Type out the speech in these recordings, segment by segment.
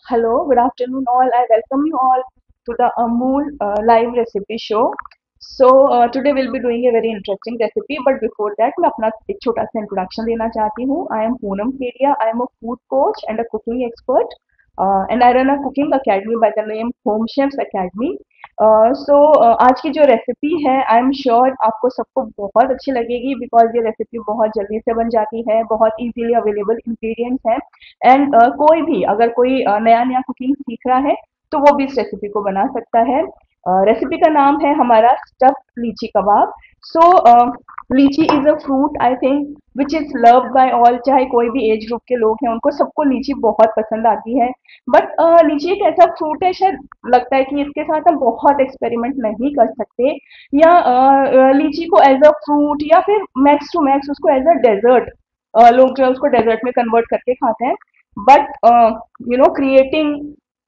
Hello, good afternoon all. I welcome you all to the Amul live recipe show. Today we'll be doing a very interesting recipe, but before that मैं अपना एक छोटा सा introduction देना चाहती हूँ. I am Poonam Kedia. I am a food coach and a cooking expert, and I run a cooking academy by the name Home Chefs Academy. आज की जो रेसिपी है आई एम श्योर आपको सबको बहुत अच्छी लगेगी बिकॉज ये रेसिपी बहुत जल्दी से बन जाती है, बहुत इजीली अवेलेबल इंग्रेडिएंट्स हैं एंड कोई भी अगर कोई नया नया कुकिंग सीख रहा है तो वो भी इस रेसिपी को बना सकता है. रेसिपी का नाम है हमारा स्टफ्ड लीची कबाब. सो लीची is a fruit I think which is loved by all. चाहे कोई भी एज ग्रुप के लोग हैं उनको सबको लीची बहुत पसंद आती है. बट लीची एक ऐसा फ्रूट है, शायद लगता है कि इसके साथ हम बहुत एक्सपेरिमेंट नहीं कर सकते, या लीची को एज अ फ्रूट या फिर मैक्स टू मैक्स उसको एज अ डेजर्ट लोग जो है उसको डेजर्ट में कन्वर्ट करके खाते हैं. But creating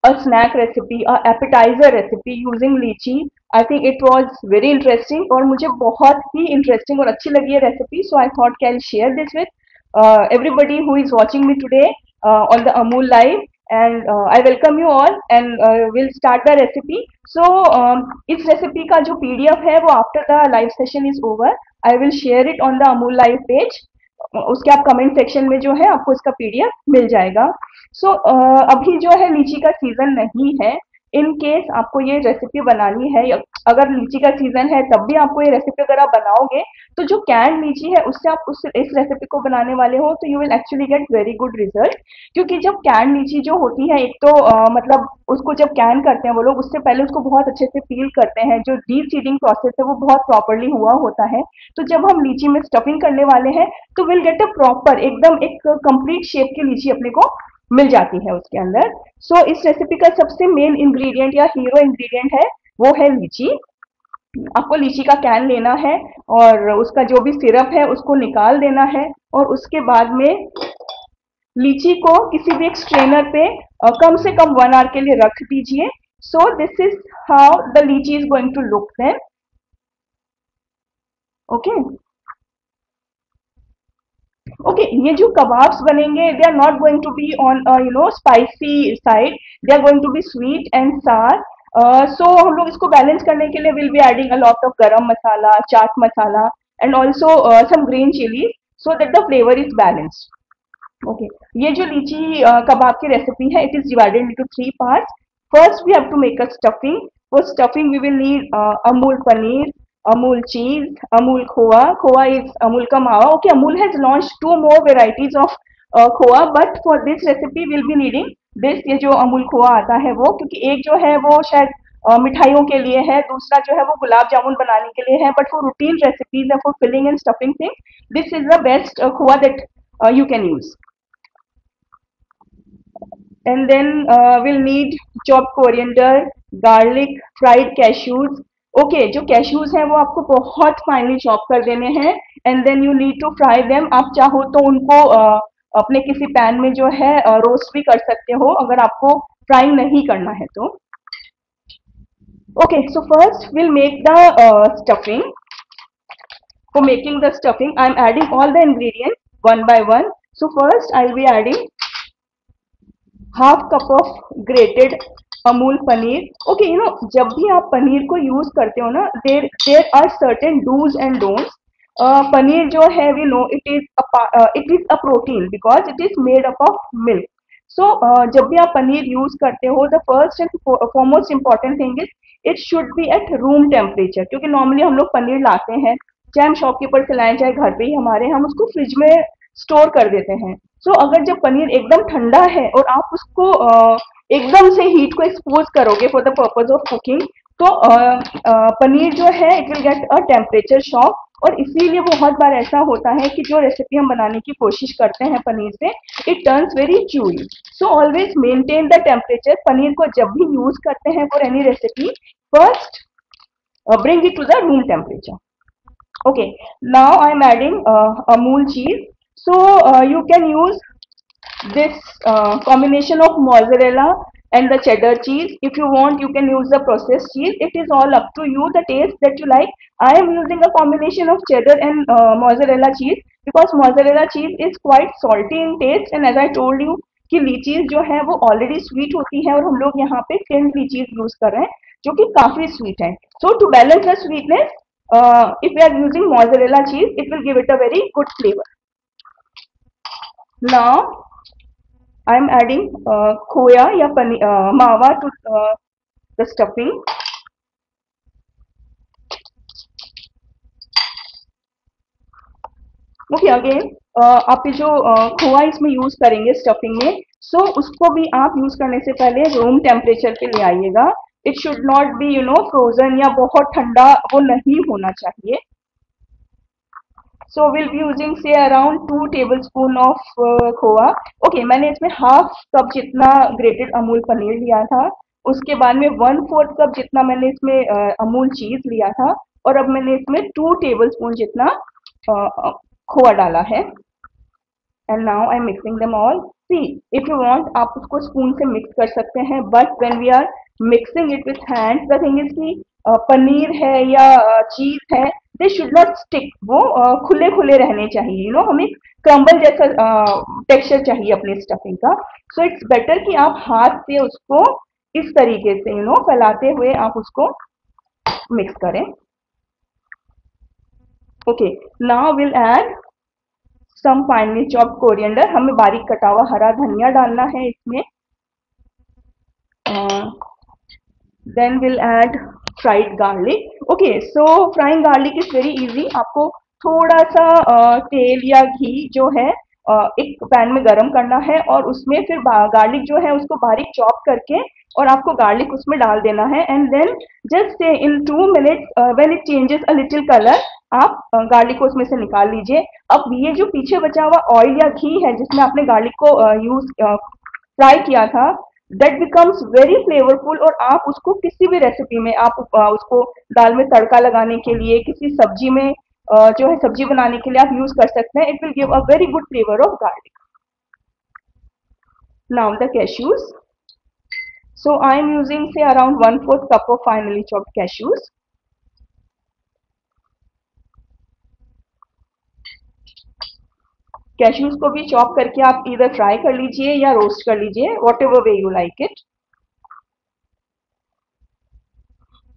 a snack recipe, a appetizer recipe using lychee, I think it was very interesting और मुझे बहुत ही interesting और अच्छी लगी ये recipe. So I thought कि I'll share this with everybody who is watching me today on the Amul Live. And I welcome you all and we'll start the recipe. So इस recipe का जो PDF है वो after the live session is over, I will share it on the Amul Live page. उसके आप comment section में जो है आपको इसका पीडीएफ मिल जाएगा. अभी जो है लीची का सीजन नहीं है. इन केस आपको ये रेसिपी बनानी है, अगर लीची का सीजन है तब भी आपको ये रेसिपी अगर आप बनाओगे तो जो कैन लीची है उससे आप इस रेसिपी को बनाने वाले हो तो you will actually get very good result. क्योंकि जब कैन लीची जो होती है, एक तो मतलब उसको जब कैन करते हैं वो लोग, उससे पहले उसको बहुत अच्छे से पील करते हैं. जो डी सीडिंग प्रोसेस है वो बहुत प्रॉपरली हुआ होता है. तो जब हम लीची में स्टफिंग करने वाले हैं तो विल गेट अ प्रॉपर एकदम एक कंप्लीट शेप की लीची अपने को मिल जाती है उसके अंदर. इस रेसिपी का सबसे मेन इंग्रेडिएंट या हीरो इंग्रेडिएंट है वो है लीची. आपको लीची का कैन लेना है और उसका जो भी सिरप है उसको निकाल देना है और उसके बाद में लीची को किसी भी एक स्ट्रेनर पे कम से कम 1 आवर के लिए रख दीजिए. So this is how the lychee is going to look then. Okay okay, ये जो कबाब्स बनेंगे they are not going to be on spicy side, they are going to be sweet and sour. So हम लोग इसको balance करने के लिए will be adding a lot of garam masala, chaat masala and also some green chilli so that the flavour is balanced. Okay, ये जो लीची कबाब की रेसिपी है it is divided into 3 parts. First we have to make a stuffing. For stuffing we will need Amul paneer, Amul cheese, Amul khoa. Khoa is Amul ka mawa. Okay, Amul has launched 2 more varieties of खोआ, but for this recipe will be needing this. ये जो अमूल खोआ आता है वो, क्योंकि एक जो है वो शायद मिठाइयों के लिए है, दूसरा जो है वो गुलाब जामुन बनाने के लिए है, but for routine recipes for filling and stuffing thing this is the best khoa that you can use. And then we'll need chopped coriander, garlic, fried cashews. Okay, जो कैश्यूज हैं वो आपको बहुत फाइनली चॉप कर देने हैं and then you need to fry them. आप चाहो तो उनको अपने किसी पैन में जो है रोस्ट भी कर सकते हो अगर आपको फ्राई नहीं करना है तो. Okay, so first will make the stuffing. For making the stuffing, I am adding all the ingredients one by one. So first I will be adding half cup of grated Amul paneer. Okay, जब भी आप पनीर को use करते हो ना, there there are certain dos and don'ts. Paneer जो है we know it is a protein because it is made up of milk. So जब भी आप पनीर यूज करते हो the first and foremost important thing is it should be at room temperature. क्योंकि normally हम लोग पनीर लाते हैं, चाहे हम शॉपकीपर से लाएं चाहे घर पे ही हमारे, हम उसको फ्रिज में स्टोर कर देते हैं. अगर जब पनीर एकदम ठंडा है और आप उसको एकदम से हीट को एक्सपोज करोगे for the purpose of cooking तो पनीर जो है it will get a temperature shock. और इसीलिए बहुत बार ऐसा होता है कि जो रेसिपी हम बनाने की कोशिश करते हैं पनीर से it turns very chewy. So always maintain the temperature. Paneer को जब भी यूज करते हैं for any recipe first bring it to the room temperature. Okay, now I am adding Amul cheese. You can use this combination of mozzarella and the cheddar cheese. If you want you can use the processed cheese. It is all up to you, the taste that you like. I am using a combination of cheddar and mozzarella cheese because mozzarella cheese is quite salty in taste, and as I told you कि लीचीज जो है वो already sweet होती है और हम लोग यहाँ पे टिन्ड लीचीज यूज कर रहे हैं जो कि काफी स्वीट है. So to balance the sweetness, if we are using mozzarella cheese, it will give it a very good flavor. Now I am adding khoya या मावा to the stuffing. Okay again आप ये जो खोआ इसमें यूज करेंगे stuffing में, सो उसको भी आप यूज करने से पहले रूम टेम्परेचर पे ले आइएगा. It should not B frozen या बहुत ठंडा वो नहीं होना चाहिए. सो विल बी यूजिंग से around 2 table spoon of khoa. Okay मैंने इसमें हाफ कप जितना ग्रेटेड अमूल पनीर लिया था. उसके बाद में 1/4 कप जितना मैंने इसमें अमूल चीज लिया था. और अब मैंने इसमें 2 टेबल स्पून जितना खोआ डाला है. and now I'm mixing them all. See, if you want आप उसको स्पून से मिक्स कर सकते हैं, but when we are mixing it with hands, the thing is कि पनीर है या चीज है, they should not stick. वो खुले खुले रहने चाहिए. हमें क्रम्बल जैसा टेक्सचर चाहिए अपने स्टफिंग का. सो इट्स बेटर कि आप हाथ से उसको इस तरीके से फैलाते हुए आप उसको मिक्स करें. Okay now will add some finely chopped coriander. हमें बारीक कटा हुआ हरा धनिया डालना है इसमें. Then will add fried garlic. Okay so frying garlic is very easy. आपको थोड़ा सा तेल या घी जो है एक पैन में गरम करना है और उसमें फिर गार्लिक जो है उसको बारीक चॉप करके और आपको गार्लिक उसमें डाल देना है. And then just in 2 minutes when it changes a little colour, आप गार्लिक को उसमें से निकाल लीजिए. अब ये जो पीछे बचा हुआ ऑयल या घी है जिसमें आपने गार्लिक को यूज फ्राई किया था, दैट बिकम्स वेरी फ्लेवरफुल. और आप उसको किसी भी रेसिपी में आप उसको दाल में तड़का लगाने के लिए, किसी सब्जी में जो है सब्जी बनाने के लिए आप यूज कर सकते हैं. It will give a very good flavour of garlic. Now the cashews. So I am using say around 1/4 cup of finely chopped cashews. Cashews को भी चॉप करके आप इधर फ्राई कर लीजिए या रोस्ट कर लीजिए, whatever way you like it.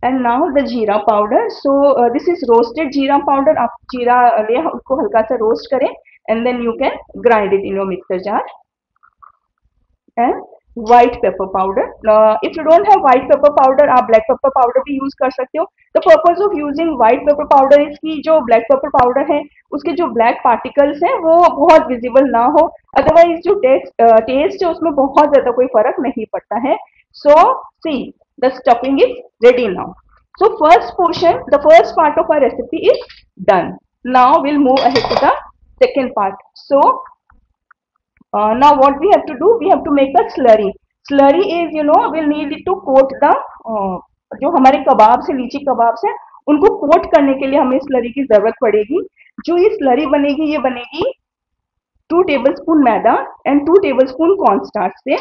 And now the jeera powder. So this is roasted jeera powder. आप जीरा ले उसको हल्का सा रोस्ट करें and then you can grind it in your mixer jar. And white pepper powder. If you don't have white pepper powder, आप black pepper powder भी use कर सकते हो. The purpose of using white pepper powder is की जो black pepper powder है उसके जो ब्लैक पार्टिकल्स हैं वो बहुत विजिबल ना हो. अदरवाइज जो टेस्ट है उसमें बहुत ज्यादा कोई फर्क नहीं पड़ता है. So see the stuffing is ready now. So first portion, the first part of our recipe is done. Now we'll move ahead to the second part. So now what we have to do, we have to make a slurry. Slurry is we'll need it to coat the जो हमारे कबाब से लीची कबाब से उनको coat करने के लिए हमें स्लरी की जरूरत पड़ेगी. जो ये स्लरी बनेगी ये बनेगी 2 tablespoon मैदा एंड 2 tablespoon कॉर्नस्टार्च से.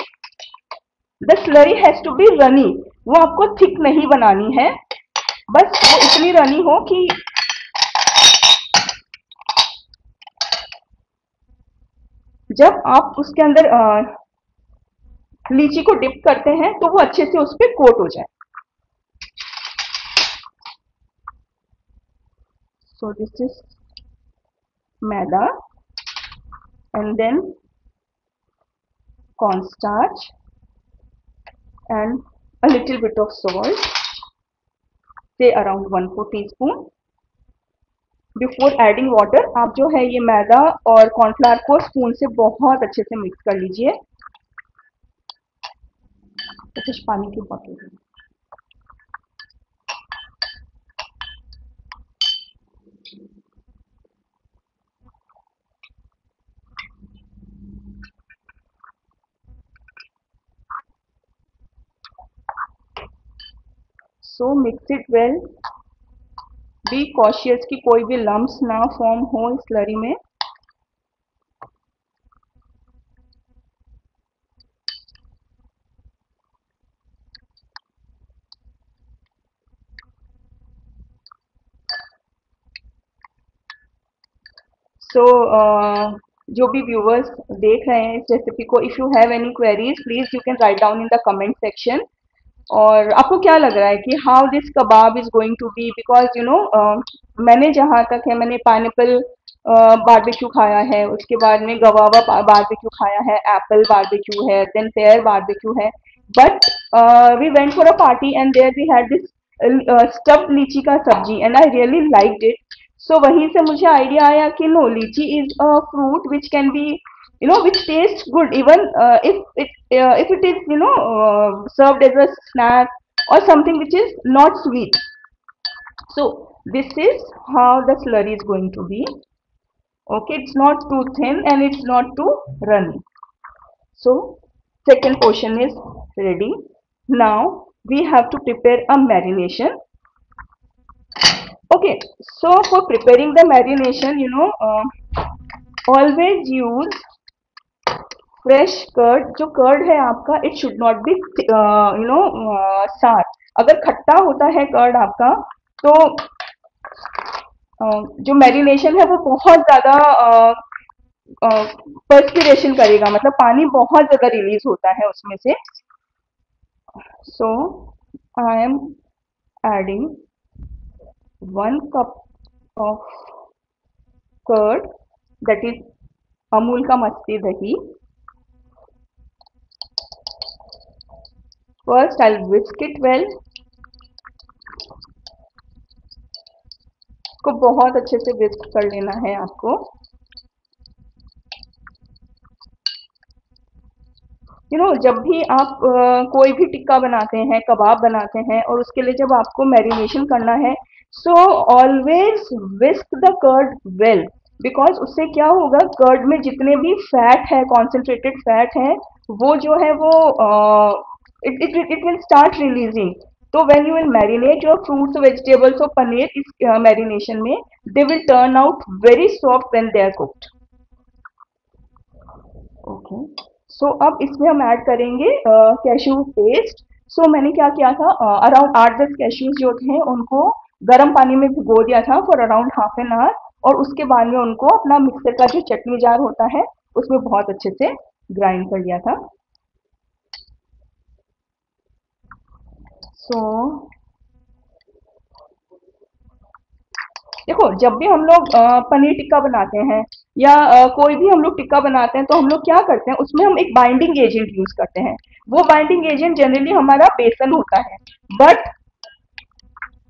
The slurry has to be runny. वो आपको थिक नहीं बनानी है, बस वो इतनी रनी हो कि जब आप उसके अंदर लीची को डिप करते हैं तो वो अच्छे से उस पर कोट हो जाए. So this is maida and then cornstarch and a little bit of salt, say around 1/4 teaspoon. Before adding water आप जो है ये मैदा और कॉर्नफ्लावर को स्पून से बहुत अच्छे से मिक्स कर लीजिए. तो कुछ पानी की बोतल. सो mix it well. Be cautious कि कोई भी लम्प्स ना फॉर्म हो इस स्लरी में. So जो भी व्यूअर्स देख रहे हैं इस रेसिपी को, if you have any queries please you can write down in the comment section. और आपको क्या लग रहा है कि how this kebab is going to be, because you know मैंने जहाँ तक है, मैंने पाइनएप्पल बारबेक्यू खाया है, उसके बाद में गवावा बारबेक्यू खाया है, एप्पल बारबेक्यू है, देन पेयर बारबेक्यू है, but we went for a party and there we had this stuffed lychee का सब्जी and I really liked it. So वहीं से मुझे आइडिया आया कि no, lychee is a fruit which can be, you know, which tastes good even if it is, you know, served as a snack or something which is not sweet. So this is how the slurry is going to be. Okay, it's not too thin and it's not too runny. So second portion is ready. Now we have to prepare a marination. Okay, so for preparing the marination, you know, always use fresh curd. जो curd है आपका, it should not be you know sour. अगर खट्टा होता है curd आपका, तो जो मैरिनेशन है वो बहुत ज्यादा पर्सपिरेशन करेगा, मतलब पानी बहुत ज्यादा रिलीज होता है उसमें से। So I am adding 1 cup of curd, that is Amul का मस्ती दही। First, I'll whisk it well. को बहुत अच्छे से whisk कर लेना है आपको। You know, जब भी आप कोई भी टिक्का बनाते हैं, कबाब बनाते हैं, और उसके लिए जब आपको मैरिनेशन करना है, so alwaज whisk the curd well, because उससे क्या होगा, कर्ड में जितने भी फैट है, कॉन्सेंट्रेटेड फैट है, वो जो है वो it will start releasing. तो when you will marinate your fruits, vegetables और पनीर इस marination में, they will turn out very soft when they are cooked. Okay. So अब इसमें हम ऐड करेंगे कैश्यू पेस्ट। सो मैंने क्या किया था, अराउंड 8-10 कैश्यूज जो थे उनको गर्म पानी में भिगो दिया था for around half an hour, और उसके बाद में उनको अपना मिक्सर का जो चटनी जार होता है उसमें बहुत अच्छे से ग्राइंड कर लिया था। सो देखो, जब भी हम लोग पनीर टिक्का बनाते हैं या कोई भी हम लोग टिक्का बनाते हैं, तो हम लोग क्या करते हैं, उसमें हम एक बाइंडिंग एजेंट यूज करते हैं। वो बाइंडिंग एजेंट जनरली हमारा बेसन होता है, बट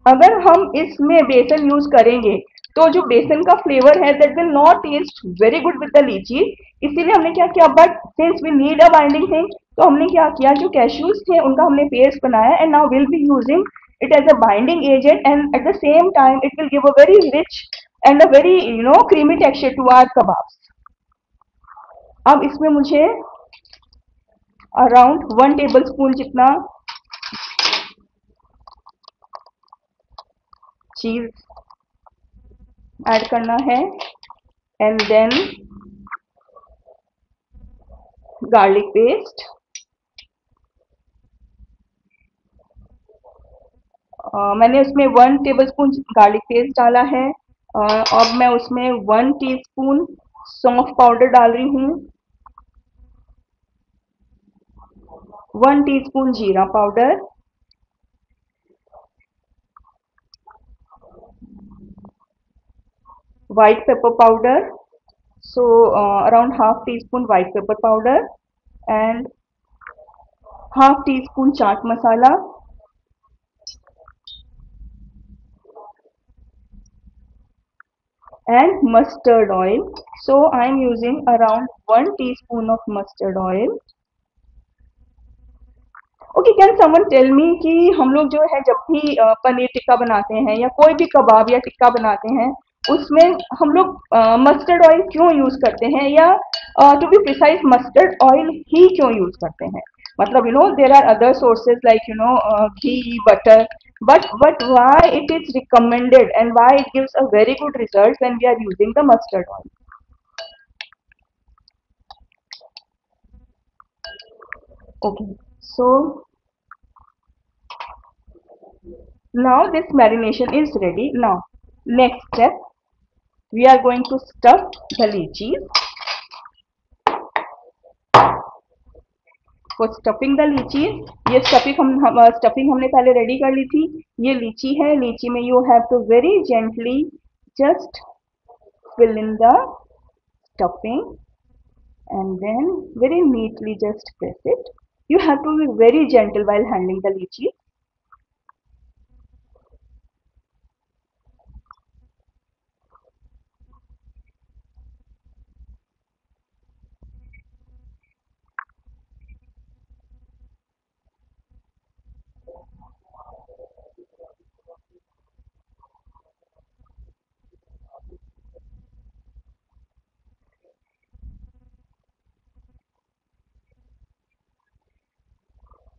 अगर हम इसमें बेसन यूज करेंगे तो जो बेसन का फ्लेवर है that will not taste very good with the lychee. इसीलिए हमने क्या किया, but since we need a binding thing, तो हमने क्या किया, जो कैश्यूज थे उनका हमने पेस्ट बनाया, and now will be using it as a binding agent, and at the same time it will give a very rich and a very, you know, creamy texture to our kebabs. अब इसमें मुझे around 1 table spoon जितना चीज add करना है, and then garlic paste. मैंने उसमें 1 table spoon garlic paste डाला है। अब मैं उसमें 1 टीस्पून सौंफ पाउडर डाल रही हूँ, 1 टीस्पून जीरा powder, white pepper powder, so around half teaspoon white pepper powder, and half teaspoon chaat masala, and mustard oil. So I am using around 1 teaspoon of mustard oil. ओके, can someone tell me कि हम लोग जो है जब भी पनीर टिक्का बनाते हैं या कोई भी कबाब या टिक्का बनाते हैं, उसमें हम लोग मस्टर्ड ऑयल क्यों यूज करते हैं, या to be precise mustard oil ही क्यों यूज करते हैं? मतलब you know there are other sources like you know ghee, butter, but why it is recommended and why it gives a very good result when we are using the mustard oil? Okay, so now this marination is ready. Now next step, we are going to stuff the lychees. For stuffing the लीची, ये stuffing हमने पहले ready कर ली थी। ये लीची है, lychee में you have to very gently just fill in the stuffing and then very neatly just press it. You have to be very gentle while handling the lychee.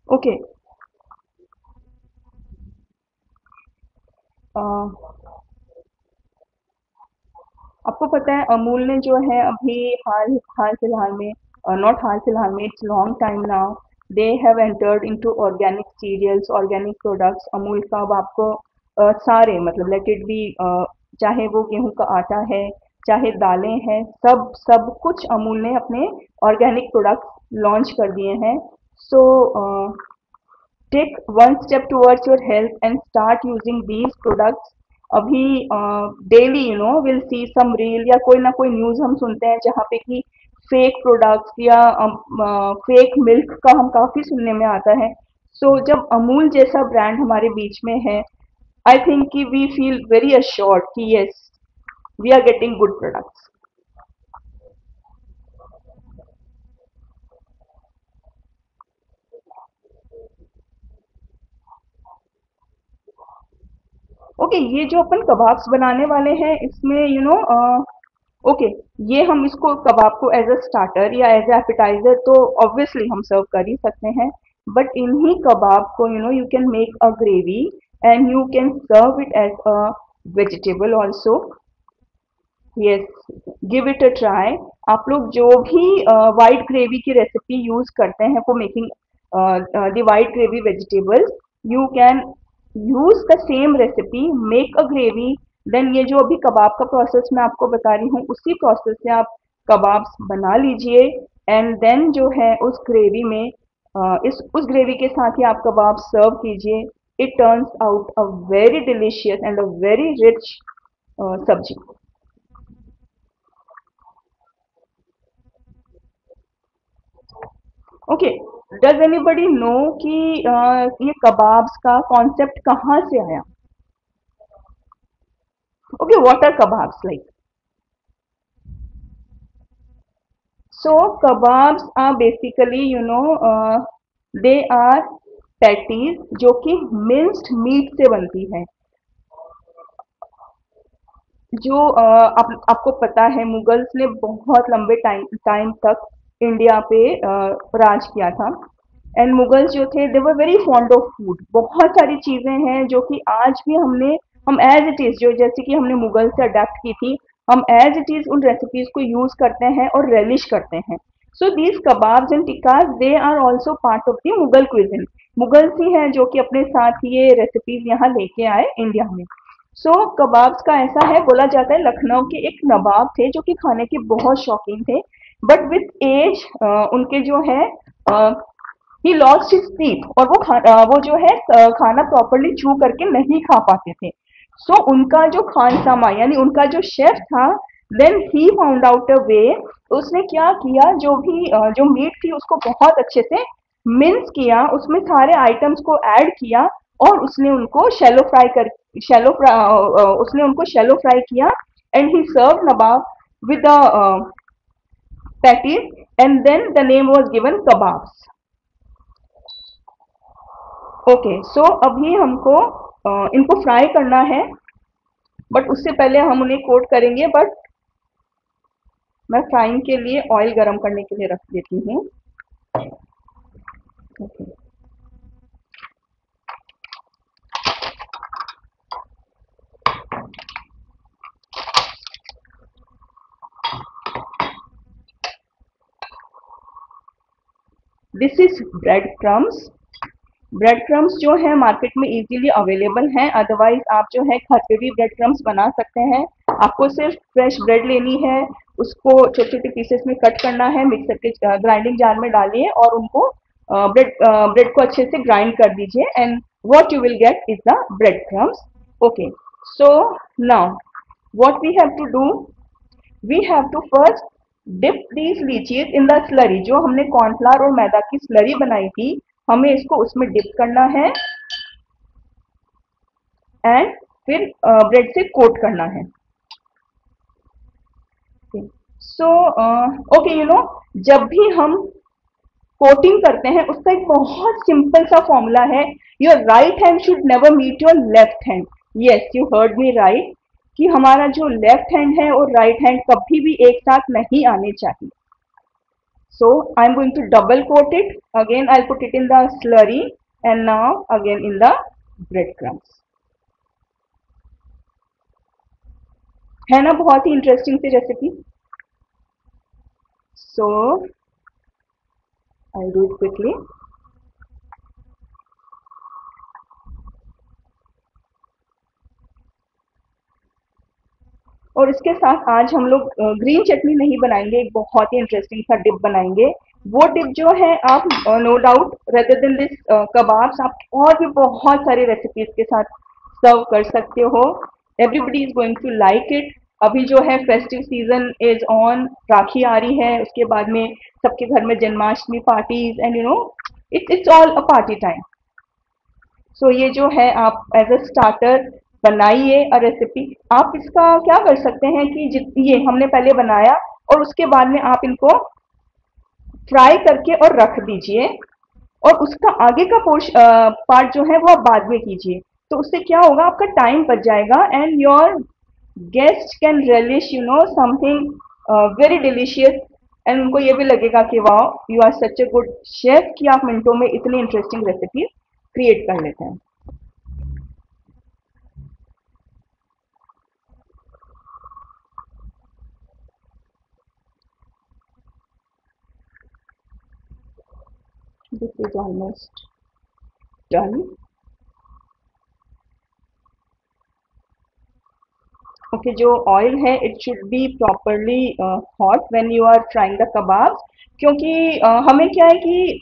Okay. आपको पता है अमूल ने जो है अभी हाल हाल फिलहाल में, नॉट हाल फिलहाल में, it's long time now, they have entered into organic cereals, organic products. Amul का अब आपको सारे मतलब लेट इट बी, चाहे वो गेहूं का आटा है, चाहे दालें हैं, सब सब कुछ अमूल ने अपने ऑर्गेनिक प्रोडक्ट्स लॉन्च कर दिए हैं। सो take one step towards your health and start using these products। अभी daily will see some reel या कोई ना कोई न्यूज़ हम सुनते हैं जहाँ पे कि फेक प्रोडक्ट्स या फेक मिल्क का हम काफ़ी सुनने में आता है। सो जब अमूल जैसा ब्रांड हमारे बीच में है, आई थिंक कि वी फील वेरी अश्योर्ड कि yes, we are getting good products. Okay, ये जो अपन कबाब्स बनाने वाले हैं इसमें ओके, ये हम इसको कबाब को एज अ स्टार्टर या एज अ एपिटाइजर तो ऑब्वियसली हम सर्व कर ही सकते हैं, बट इन्हीं कबाब को you can make a gravy and you can serve it as a vegetable also. Yes, give it a try. आप लोग जो भी वाइट ग्रेवी की रेसिपी यूज करते हैं for making the white gravy vegetables, you can use the same recipe, make a gravy, then ये जो अभी कबाब का प्रोसेस मैं आपको बता रही हूँ उसी प्रोसेस से आप कबाब्स बना लीजिए एंड देन जो है उस ग्रेवी में इस उस ग्रेवी के साथ ही आप कबाब सर्व कीजिए। It turns out a very delicious and a very rich sabzi. Okay, does anybody know कि ये कबाब्स का कॉन्सेप्ट कहाँ से आया? Okay, what are kebabs like? So kebabs are basically they are patties जो कि मिन्स्ड मीट से बनती है। जो आपको पता है मुगल्स ने बहुत लंबे टाइम टाइम तक इंडिया पे राज किया था एंड मुगल्स जो थे they were very fond of food. बहुत सारी चीजें हैं जो कि आज भी हम एज इट इज, जो जैसे कि हमने मुगल से अडेप्ट की थी, हम एज इट इज उन रेसिपीज को यूज करते हैं और रेलिश करते हैं। So these kebabs and tikkas they are also part of the Mughal cuisine. Mughals ही हैं जो कि अपने साथ ये रेसिपीज यहाँ लेके आए इंडिया में। सो कबाब्स का ऐसा है, बोला जाता है लखनऊ के एक नवाब थे जो कि खाने के बहुत शौकीन थे, बट विथ एज उनके जो है ही लॉस्ट हिज टीथ और वो जो है खाना प्रॉपरली चू करके नहीं खा पाते थे। सो उनका जो खानसामा यानी उनका जो शेफ था, then he found out a way. उसने क्या किया, जो मीट थी उसको बहुत अच्छे से मिन्स किया, उसमें सारे आइटम्स को ऐड किया और उसने उनको शैलो फ्राई किया and he served Nawab with patties and then the name was given kebabs. Okay, so अभी हमको इनको फ्राई करना है, बट उससे पहले हम उन्हें कोट करेंगे। बट मैं फ्राइंग के लिए ऑयल गरम करने के लिए रख देती हूँ। Okay, this is bread crumbs. Bread crumbs जो है मार्केट में इजीली अवेलेबल हैं, अदरवाइज आप जो है घर पे भी ब्रेड क्रम्स बना सकते हैं। आपको सिर्फ फ्रेश ब्रेड लेनी है, उसको छोटे छोटे पीसेस में कट करना है, मिक्सर के ग्राइंडिंग जार में डालिए और उनको ब्रेड को अच्छे से ग्राइंड कर दीजिए and what you will get is the bread crumbs. Okay, so now what we have to do, we have to first dip these lychees in the slurry. जो हमने कॉर्नफ्लावर और मैदा की स्लरी बनाई थी, हमें इसको उसमें डिप करना है एंड फिर ब्रेड से कोट करना है. सो ओके, यू नो, जब भी हम कोटिंग करते हैं उसका एक बहुत सिंपल सा फॉर्मूला है. Your right hand should never meet your left hand. Yes, you heard me right, कि हमारा जो लेफ्ट हैंड है और राइट हैंड कभी भी एक साथ नहीं आने चाहिए. So I am going to double coat it. Again I put it in the slurry and now again in the bread crumbs. है ना बहुत ही इंटरेस्टिंग सी recipe. So I do it quickly. और इसके साथ आज हम लोग ग्रीन चटनी नहीं बनाएंगे, एक बहुत ही इंटरेस्टिंग सा डिप बनाएंगे. वो डिप जो है आप no doubt rather than this kebabs आप और भी बहुत सारी रेसिपीज के साथ सर्व कर सकते हो. Everybody is going to like it. अभी जो है festive season is on, Rakhi आ रही है, उसके बाद में सबके घर में Janmashtami parties and you know it's all a party time. So ये जो है आप एज अ स्टार्टर बनाइए अ रेसिपी. आप इसका क्या कर सकते हैं कि ये हमने पहले बनाया और उसके बाद में आप इनको फ्राई करके और रख दीजिए और उसका आगे का पार्ट जो है वो आप बाद में कीजिए. तो उससे क्या होगा, आपका टाइम बच जाएगा and your guest can relish you know something very delicious. And उनको ये भी लगेगा कि वाह, you are such a good chef कि आप मिनटों में इतनी इंटरेस्टिंग रेसिपी क्रिएट कर लेते हैं. This is almost done. Okay, जो ऑयल है it should be properly hot when you are frying the kebab. क्योंकि हमें क्या है कि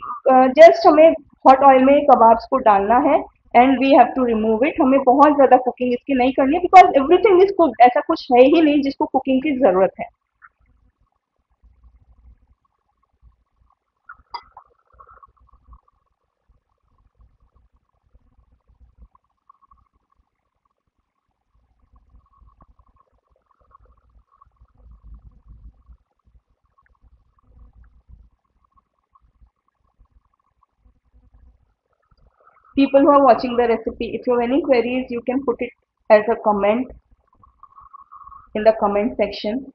जस्ट हमें हॉट ऑयल में कबाब्स को डालना है and we have to remove it. हमें बहुत ज़्यादा कुकिंग इसकी नहीं करनी है बिकॉज एवरीथिंग इज कुक्ड. ऐसा कुछ है ही नहीं जिसको कुकिंग की ज़रूरत है. People who are watching the recipe, if you have any queries, you can put it as a comment in the comment section.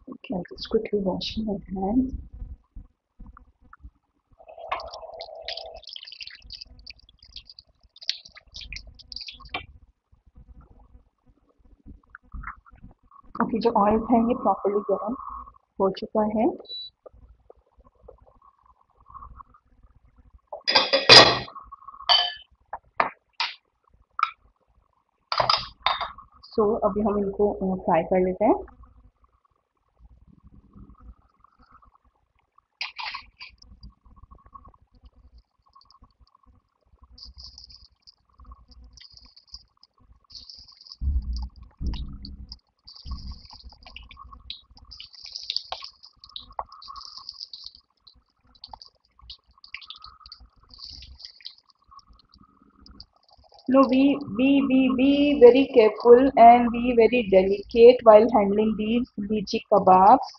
Okay, I'll just quickly wash my hands. Okay, जो oil है ये properly गर्म हो चुका है. सो अभी हम इनको फ्राई कर लेते हैं. No, be very careful and be very delicate while handling these lychee kebabs.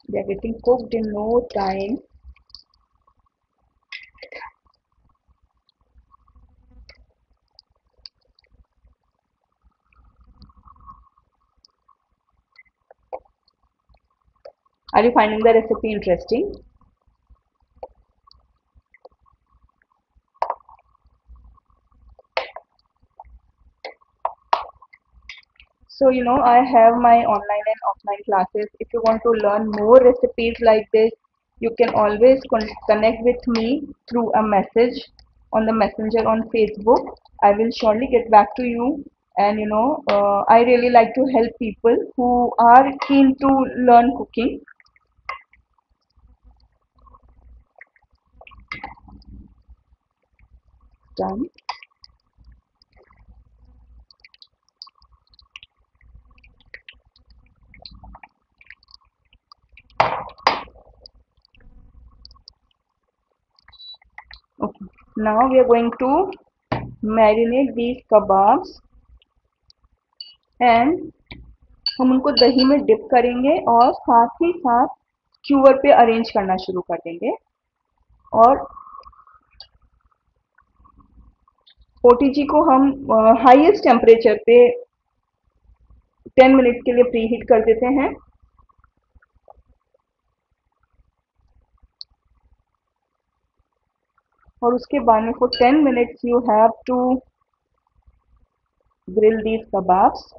They are getting cooked in no time. Are you finding the recipe interesting? So, I have my online and offline classes. If you want to learn more recipes like this, you can always connect with me through a message on the messenger on Facebook. I will surely get back to you. And, I really like to help people who are keen to learn cooking. Done. Okay. Now we are going to marinate these kebabs and हम उनको दही में dip करेंगे और साथ ही साथ queer पे arrange करना शुरू कर देंगे और ओटीजी को हम हाईएस्ट टेम्परेचर पे 10 मिनट के लिए प्री हीट कर देते हैं और उसके बाद में for 10 minutes you have to grill these kebabs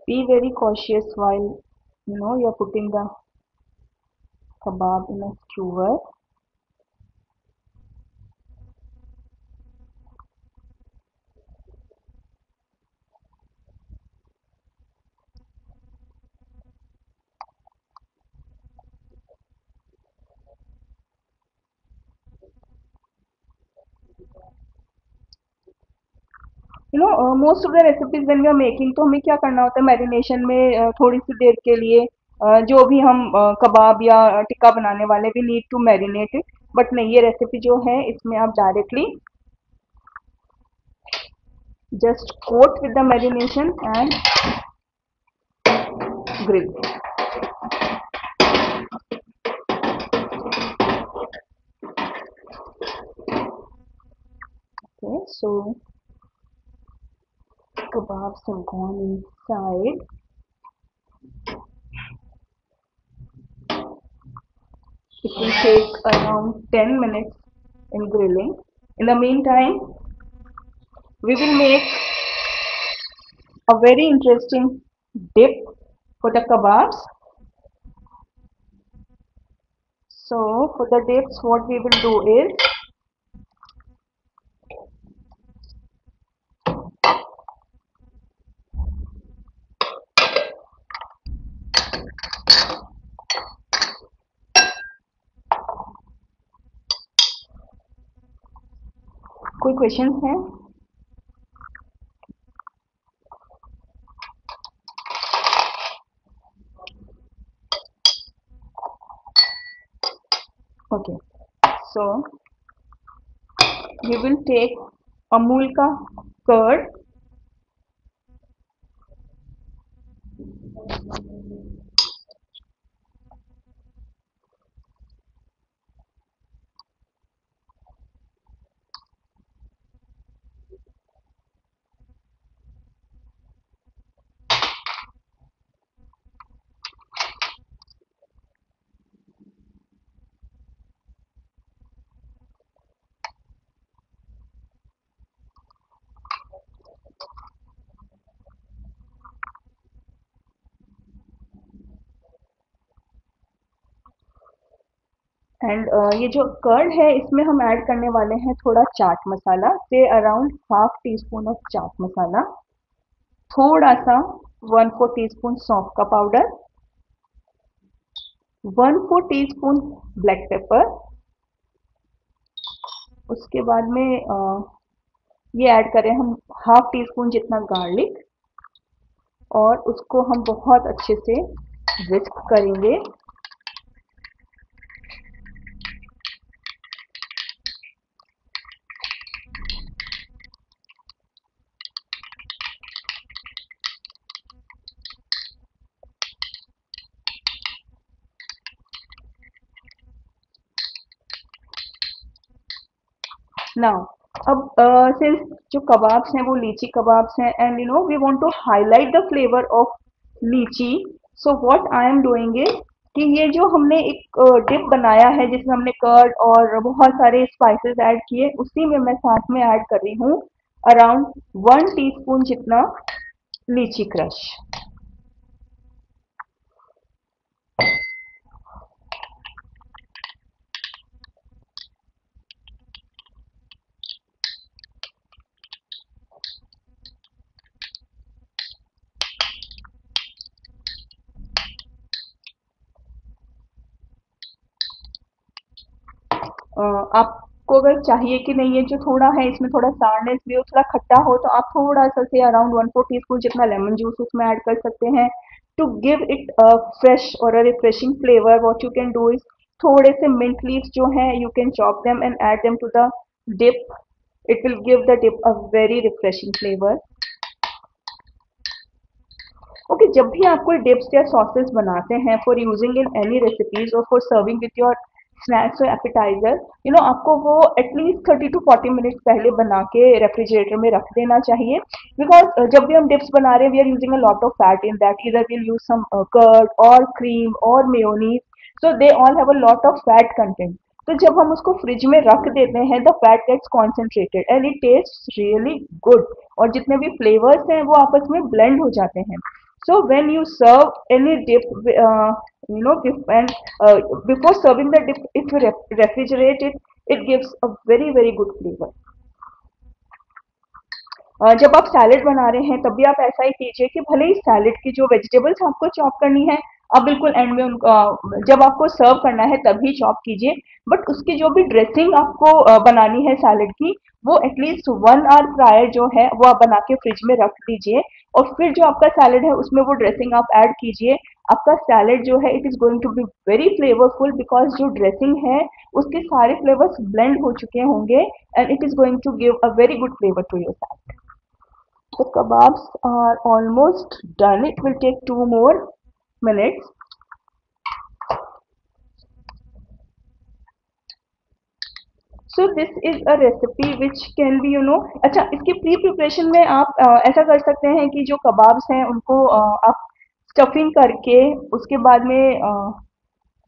be very cautious while you're putting the kebab in a skewer. Most of the recipes when we are making तो हमें क्या करना होता है मैरिनेशन में थोड़ी सी देर के लिए जो भी हम कबाब या टिक्का बनाने वाले we need to marinate it but नहीं ये रेसिपी जो है इसमें आप directly just coat with the marination and grill okay so kebabs have gone inside. It will take around 10 minutes in grilling. In the meantime, we will make a very interesting dip for the kebabs. So for the dips, what we will do is कोई questions हैं? Okay, so we will take Amul का curd and ये जो curd है इसमें हम add करने वाले हैं थोड़ा chaat masala, say around half teaspoon of chaat masala, थोड़ा सा 1/4 टीस्पून सौंफ का पाउडर, 1/4 टीस्पून ब्लैक पेपर। उसके बाद में ये ऐड करें हम हाफ टी स्पून जितना गार्लिक, और उसको हम बहुत अच्छे से विस्क करेंगे। नाउ अब सिंस जो कबाब्स हैं वो लीची कबाब्स हैं, and you know we want to highlight the flavour of lychee, so what I am doing is कि ये जो हमने एक डिप बनाया है जिसमें हमने कर्ड और बहुत सारे स्पाइसेस ऐड किए, उसी में मैं साथ में ऐड कर रही हूँ अराउंड 1 टीस्पून जितना लीची क्रश। आपको अगर चाहिए कि नहीं, ये जो थोड़ा है इसमें थोड़ा सारनेस भी हो, थोड़ा खट्टा हो, तो आप थोड़ा सा से अराउंड 1/4 टीस्पून जितना लेमन जूस उसमें ऐड कर सकते हैं to give it a fresh और a refreshing flavour. What you can do is थोड़े से मिंट लीव्स जो हैं you can chop them and add them to the dip, it will give the dip a very refreshing flavour. Okay, जब भी आप कोई dips या sauces बनाते हैं for using in any recipes और for serving with your snacks और appetiser, you know आपको वो एटलीस्ट 30 to 40 मिनट्स पहले बना के रेफ्रिजरेटर में रख देना चाहिए, बिकॉज जब भी हम डिप्स बना रहे हैं we are using a lot of fat in that, इधर विल यूज सम कर्ड और क्रीम और mayonnaise, so they all have a lot of fat content. तो जब हम उसको फ्रिज में रख देते हैं the fat gets concentrated and it taste really good, और जितने भी फ्लेवर्स हैं वो आपस में ब्लेंड हो जाते हैं। So when you serve any dip, and before serving the dip, if you refrigerate it, it gives a very good flavor. जब आप सैलेड बना रहे हैं तब भी आप ऐसा ही कीजिए कि भले ही सैलेड की जो वेजिटेबल्स आपको चॉप करनी है आप बिल्कुल एंड में उनको जब आपको सर्व करना है तभी चॉप कीजिए, बट उसकी जो भी ड्रेसिंग आपको बनानी है सैलेड की, वो एटलीस्ट 1 आवर प्रायर जो है वो आप बना के फ्रिज में रख दीजिए, और फिर जो आपका सैलेड है उसमें वो ड्रेसिंग आप ऐड कीजिए। आपका सैलेड जो है it is going to be very flavourful, because जो ड्रेसिंग है उसके सारे फ्लेवर्स ब्लेंड हो चुके होंगे, and it is going to give a very good flavour to your salad. The kebabs are almost done. It will take 2 more minutes. So this is a recipe which can be, अच्छा इसकी pre preparation में आप ऐसा कर सकते हैं कि जो कबाब्स हैं उनको आप स्टफिंग करके उसके बाद में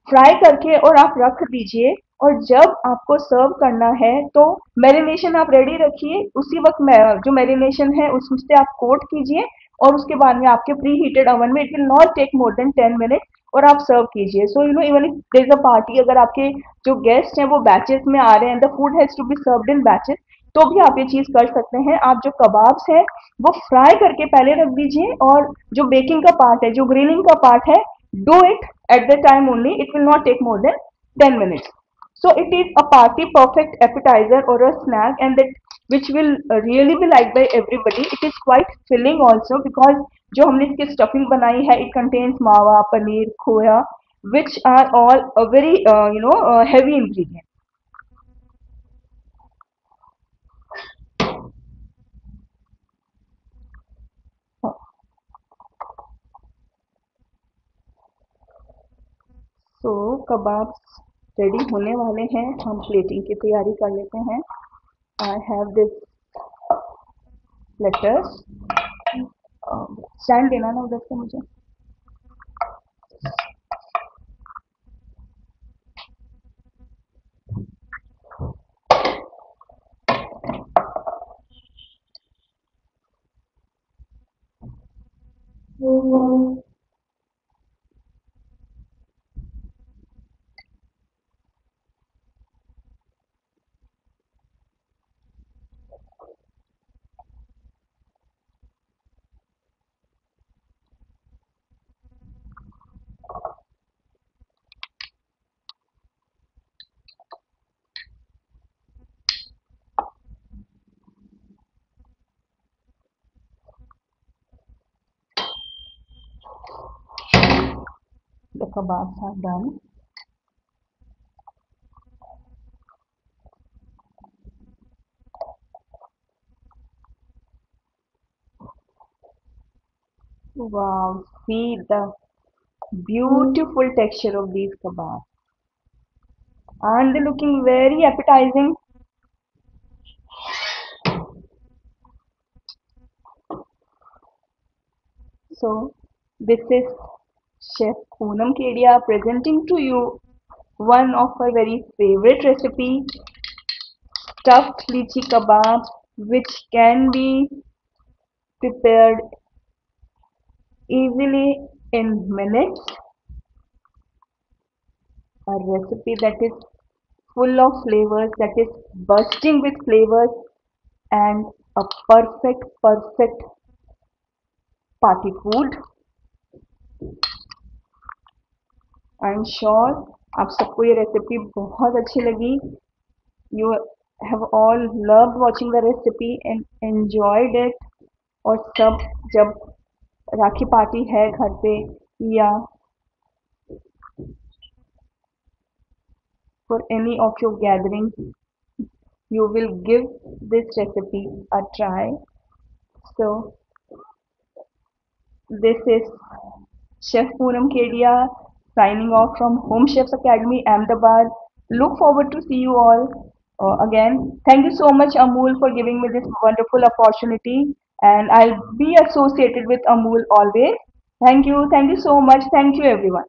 फ्राई करके और आप रख दीजिए, और जब आपको सर्व करना है तो मैरिनेशन आप रेडी रखिए, उसी वक्त जो मैरिनेशन है उससे आप कोट कीजिए, और उसके बाद में आपके प्री हीटेड ओवन में it will not take more than 10 minute, और आप सर्व कीजिए। So even if there is a party, अगर आपके जो गेस्ट हैं वो बैचेस में आ रहे हैं, the food has to be served in batches, तो भी आप ये चीज कर सकते हैं। आप जो कबाब्स हैं वो फ्राई करके पहले रख दीजिए, और जो बेकिंग का पार्ट है, जो ग्रिलिंग का पार्ट है, do it at the time only. It will not take more than 10 minutes. So it is a party perfect appetizer or a snack, and that which will really be liked by everybody. It is quite filling also, because जो हमने इसकी stuffing बनाई है it contains मावा, पनीर, खोया, which are all a very heavy ingredient. So kebabs ready होने वाले हैं, हम प्लेटिंग की तैयारी कर लेते हैं। I have this letters, stand देना ना उधर से मुझे। kebabs are done. Wow, see the beautiful texture of these kebabs. And they looking very appetizing. So, this is Chef Poonam Kedia presenting to you one of her very favorite recipe, stuffed lychee kebab, which can be prepared easily in minutes. A recipe that is full of flavors, that is bursting with flavors, and a perfect party food. I am sure आप सबको ये recipe बहुत अच्छी लगी. You have all loved watching the recipe and enjoyed it. और सब जब राखी party है घर पे या for any of your gatherings, you will give this recipe a try. So this is Chef Poonam Kedia signing off from Home Chefs Academy, Ahmedabad. Look forward to see you all again. Thank you so much, Amul, for giving me this wonderful opportunity. And I'll be associated with Amul always. Thank you. Thank you so much. Thank you, everyone.